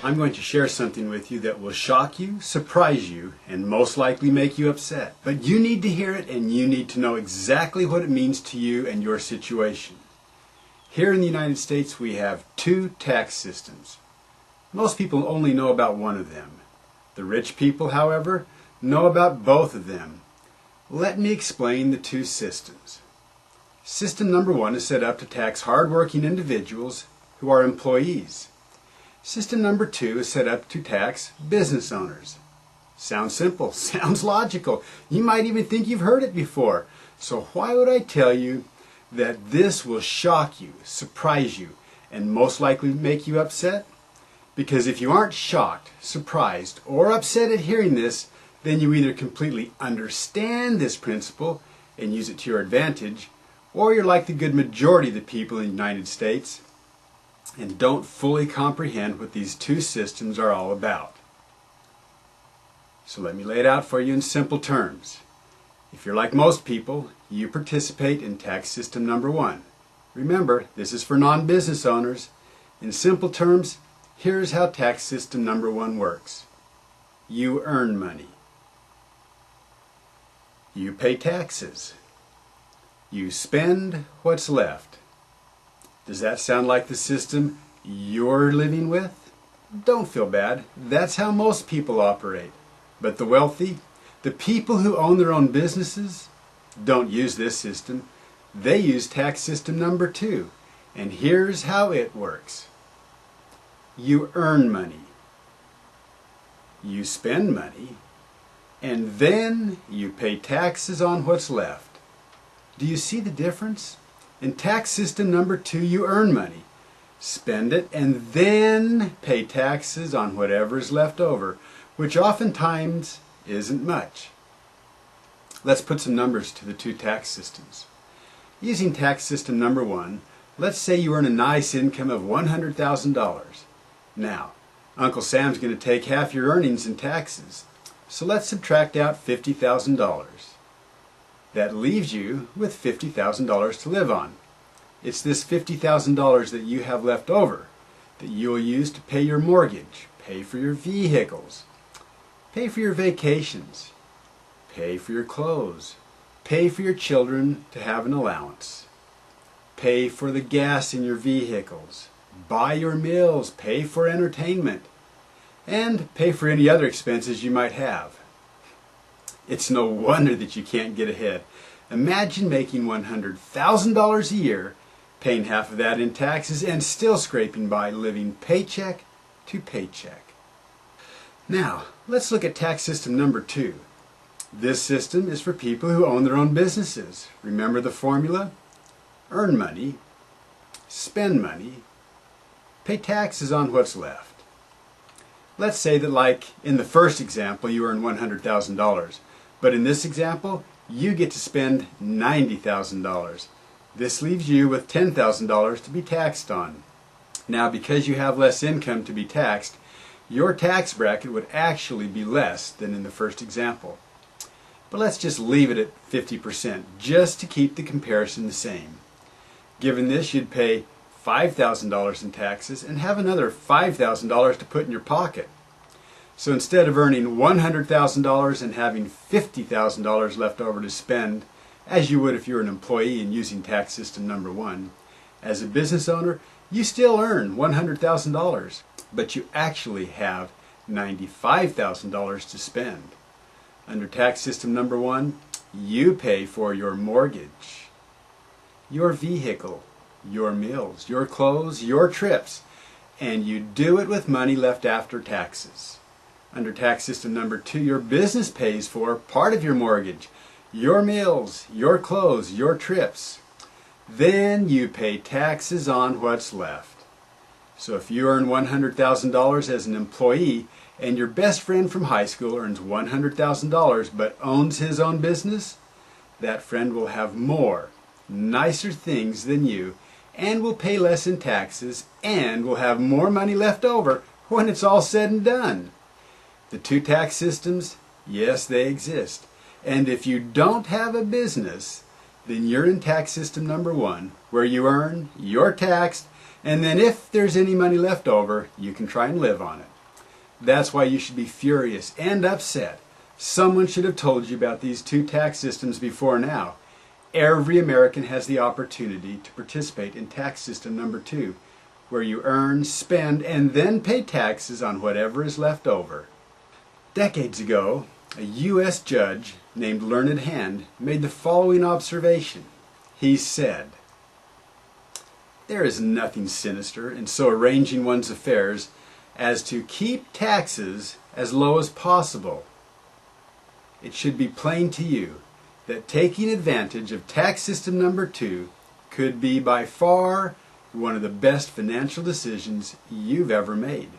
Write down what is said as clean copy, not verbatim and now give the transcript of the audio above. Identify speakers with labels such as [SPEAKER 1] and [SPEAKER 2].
[SPEAKER 1] I'm going to share something with you that will shock you, surprise you, and most likely make you upset. But you need to hear it, and you need to know exactly what it means to you and your situation. Here in the United States, we have two tax systems. Most people only know about one of them. The rich people, however, know about both of them. Let me explain the two systems. System number one is set up to tax hard-working individuals who are employees. System number two is set up to tax business owners. Sounds simple, sounds logical. You might even think you've heard it before. So why would I tell you that this will shock you, surprise you, and most likely make you upset? Because if you aren't shocked, surprised, or upset at hearing this, then you either completely understand this principle and use it to your advantage, or you're like the good majority of the people in the United States and don't fully comprehend what these two systems are all about. So let me lay it out for you in simple terms. If you're like most people, you participate in tax system number one. Remember, this is for non-business owners. In simple terms, here's how tax system number one works. You earn money. You pay taxes. You spend what's left. Does that sound like the system you're living with? Don't feel bad. That's how most people operate. But the wealthy, the people who own their own businesses, don't use this system. They use tax system number two. And here's how it works. You earn money. You spend money. And then you pay taxes on what's left. Do you see the difference? In tax system number two, you earn money, spend it, and then pay taxes on whatever is left over, which oftentimes isn't much. Let's put some numbers to the two tax systems. Using tax system number one, let's say you earn a nice income of $100,000. Now, Uncle Sam's going to take half your earnings in taxes, so let's subtract out $50,000. That leaves you with $50,000 to live on. It's this $50,000 that you have left over that you'll use to pay your mortgage, pay for your vehicles, pay for your vacations, pay for your clothes, pay for your children to have an allowance, pay for the gas in your vehicles, buy your meals, pay for entertainment, and pay for any other expenses you might have. It's no wonder that you can't get ahead. Imagine making $100,000 a year, paying half of that in taxes, and still scraping by, living paycheck to paycheck. Now, let's look at tax system number two. This system is for people who own their own businesses. Remember the formula? Earn money, spend money, pay taxes on what's left. Let's say that, like in the first example, you earn $100,000. But in this example, you get to spend $90,000. This leaves you with $10,000 to be taxed on. Now, because you have less income to be taxed, your tax bracket would actually be less than in the first example. But let's just leave it at 50%, just to keep the comparison the same. Given this, you'd pay $5,000 in taxes and have another $5,000 to put in your pocket. So instead of earning $100,000 and having $50,000 left over to spend, as you would if you were an employee and using tax system number one, as a business owner, you still earn $100,000, but you actually have $95,000 to spend. Under tax system number one, you pay for your mortgage, your vehicle, your meals, your clothes, your trips, and you do it with money left after taxes. Under tax system number two, your business pays for part of your mortgage, your meals, your clothes, your trips. Then you pay taxes on what's left. So if you earn $100,000 as an employee and your best friend from high school earns $100,000 but owns his own business, that friend will have more, nicer things than you and will pay less in taxes and will have more money left over when it's all said and done. The two tax systems, yes, they exist. And if you don't have a business, then you're in tax system number one, where you earn, you're taxed, and then if there's any money left over, you can try and live on it. That's why you should be furious and upset. Someone should have told you about these two tax systems before now. Every American has the opportunity to participate in tax system number 2, where you earn, spend, and then pay taxes on whatever is left over. Decades ago, a U.S. judge named Learned Hand made the following observation. He said, "There is nothing sinister in so arranging one's affairs as to keep taxes as low as possible. It should be plain to you that taking advantage of tax system number 2 could be by far one of the best financial decisions you've ever made."